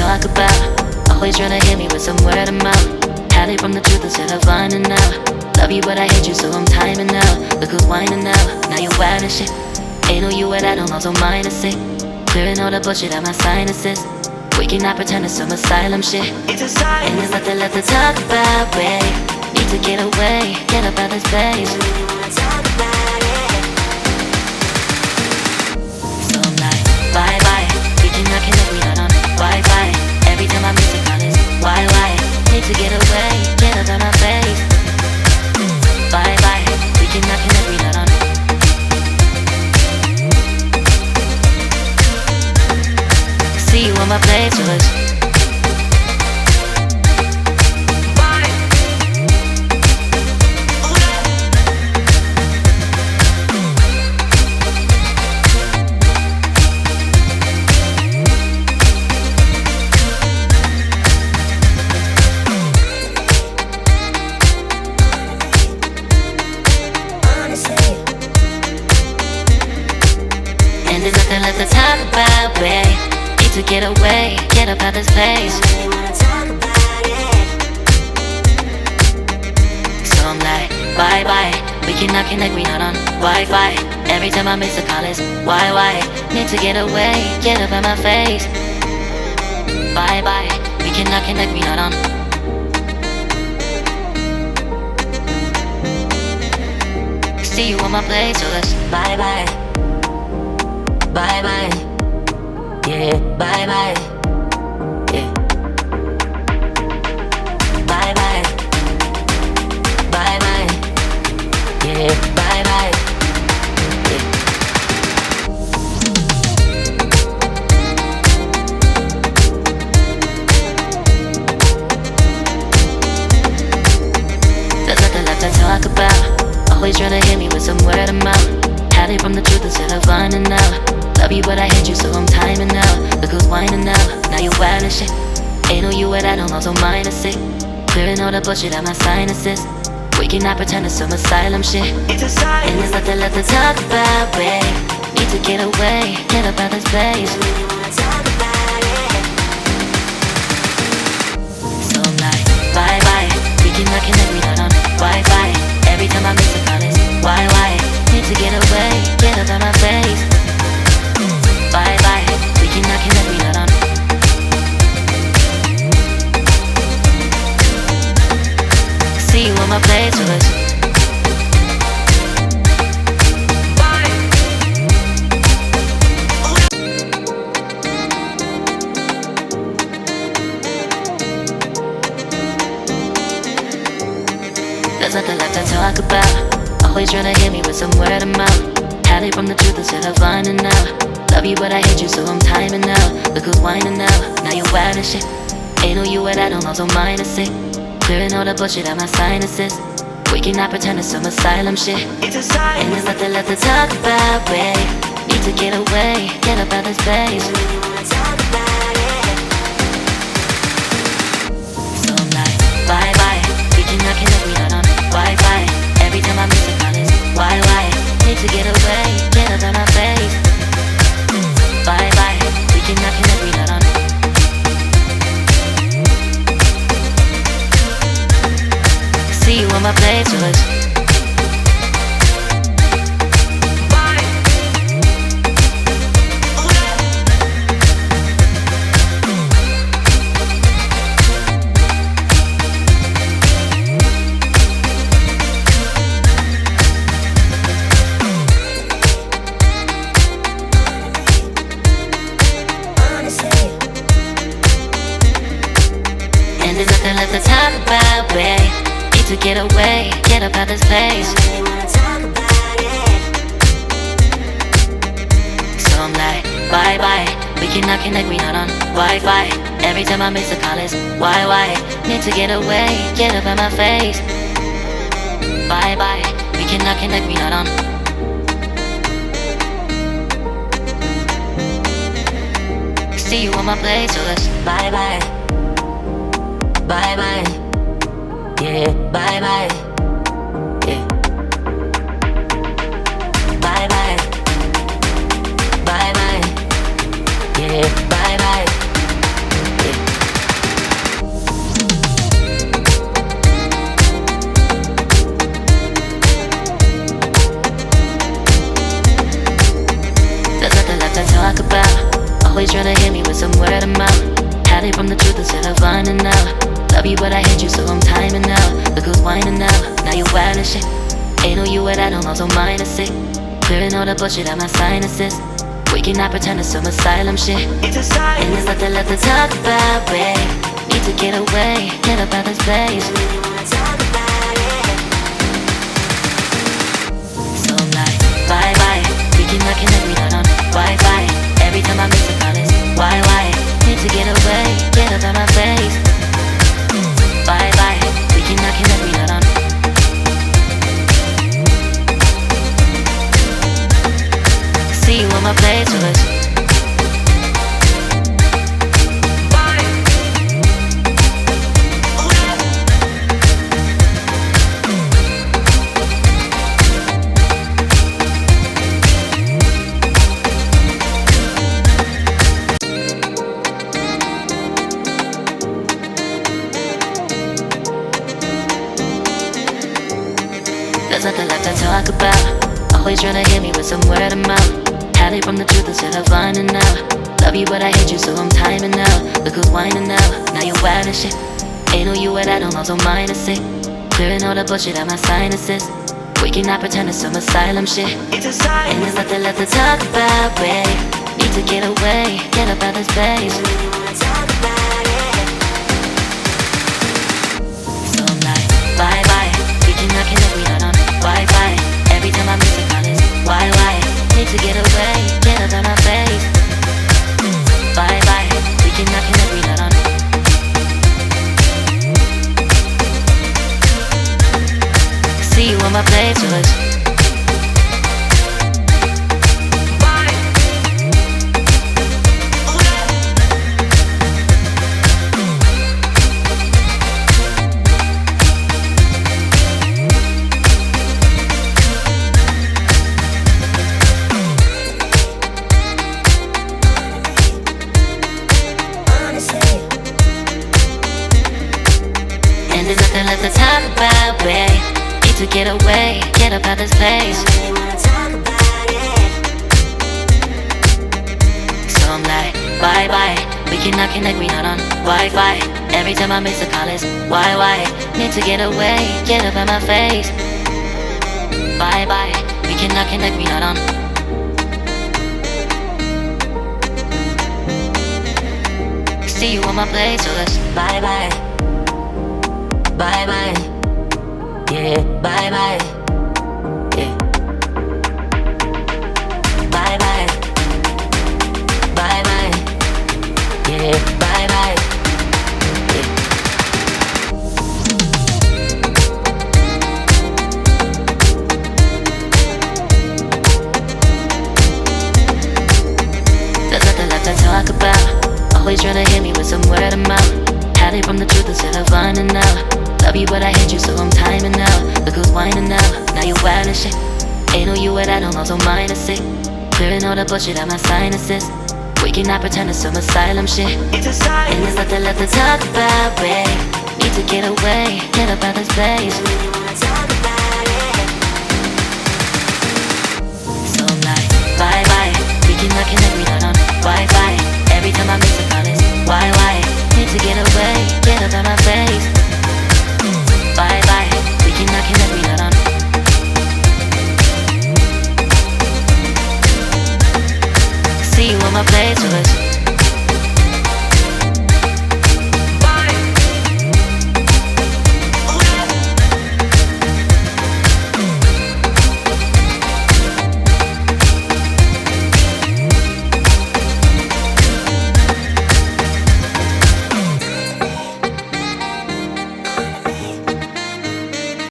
talk about. Always trying to hit me with some word of mouth. Hide it from the truth instead of finding out. Love you but I hate you so I'm timing out. Look who's whining now, now you wild and shit. Ain't no you at I don't know, so mine is sick. Clearing all the bullshit out my sinuses. We cannot pretend it's some asylum shit. It's a sign. And there's nothing left to talk about, babe. Need to get away, get up out this place. So I'm like, bye bye. We cannot connect, we not on Wi-Fi. Every time I miss a call it's why? Need to get away, get up out my face. Bye bye. We cannot connect, we not on. See you on my playlist. And there's nothing left to talk about, babe. Need to get away, get up out this place. So I'm like, bye bye. We cannot connect, we not on Wi-Fi. Every time I miss a call it's why? Need to get away, get up out my face. Bye bye. We cannot connect, we not on. See you on my place, so let's bye bye. Bye bye, yeah, bye bye, yeah. Bye bye, bye bye, yeah, bye bye, yeah. There's nothing left to talk about. Always trying to hit me with some word of mouth. Hide it from the truth instead of finding out. Love you but I hate you so I'm timing out. Look who's whining now, now you wild and shit. Ain't no you at I don't know, so mine is sick. Clearing all the bullshit out my sinuses. We cannot pretend it's some asylum shit. It's a sign. And there's nothing left to talk about, babe. Need to get away, get up out this place. So I'm like, bye bye. We cannot connect, we not on Wi-Fi. Every time I miss a call it's why? Need to get away, get up out my face. Bye bye, we cannot connect, we not on. See you on my playlist. There's nothing left to talk about. Always trying to hit me with some word of mouth. Hide it from the truth instead of finding out. Love you but I hate you so I'm timing out. Look who's whining now, now you wild and shit. Ain't no you at I don't know, so mine is sick. Clearing all the bullshit out my sinuses. We cannot pretend it's some asylum shit. It's a sign. And there's nothing left to talk about, babe. Need to get away, get up out this place. So I'm like, bye bye. We cannot connect, we not on Wi-Fi. Every time I miss a call it's why? Need to get away, get up out my face. Bye bye, we cannot connect, we not on. See you on my playlist. And there's nothing left to talk about, babe. Need to get away, get up out this place. So I'm like, bye bye. We cannot connect, we not on Wi-Fi. Every time I miss a call it's why? Need to get away, get up out my face. Bye bye. We cannot connect, we not on. See you on my place, so let's bye bye. Bye bye, yeah, bye bye, yeah. Bye bye, bye bye, yeah, bye bye, yeah. Always tryna hit me with some word of mouth. Hiding from the truth instead of finding out. Love you but I hate you so I'm timing out. Look who's whining now, now you wild and shit. Ain't no you what I don't know, so mine is sick. Clearing all the bullshit out my sinuses. We cannot pretend it's some asylum shit. And there's nothing left to talk about, babe. Need to get away, get up out this place. So I'm like, bye bye. We cannot connect, we not on Wi-Fi. Every time I miss a call it's why? Need to get away, get up out my face. Bye bye. We cannot connect, we not on. See you on my place with us. There's nothing left to talk about. Always tryna hit me with some word of mouth. Hiding from the truth instead of finding out. Love you but I hate you so I'm timing out. Look who's whining now, now you wild and shit. Ain't no you what I don't know, so mine is sick. Clearing all the bullshit out my sinuses. We cannot pretend it's some asylum shit. And there's nothing left to talk about, babe. Need to get away, get up out this place. So I'm like, bye bye. We cannot connect, we not on Wi-Fi. Every time I miss a call it's why? Need to get away, get up out my face. Bye bye. We cannot connect, we not on. See you on my place with us. And there's nothing left to talk about, babe. Need to get away, get up out this place. So I'm like, bye bye. We cannot connect, we not on Wi-Fi. Every time I miss a call it's why? Need to get away, get up out my face. Bye bye. We cannot connect, we not on. See you on my place, so let's bye bye. Bye bye, yeah, bye bye, yeah. Bye bye, bye bye, yeah, bye bye, yeah. There's nothing left to talk about. Always tryna hit me with some word of mouth. Hiding from the truth instead of finding out. Love you but I hate you so I'm timing out. Look who's whining now, now you wild and shit. Ain't no you what I don't know, so mine is sick. Clearing all the bullshit out my sinuses. We cannot pretend it's some asylum shit. And there's nothing left to talk about, babe. Need to get away, get up out this place. So I'm like, bye bye. We cannot connect, we not on Wi-Fi. Every time I miss a call it's why? Need to get away, get up out my face. Bye bye. We cannot connect, we not on. See you on my place with us.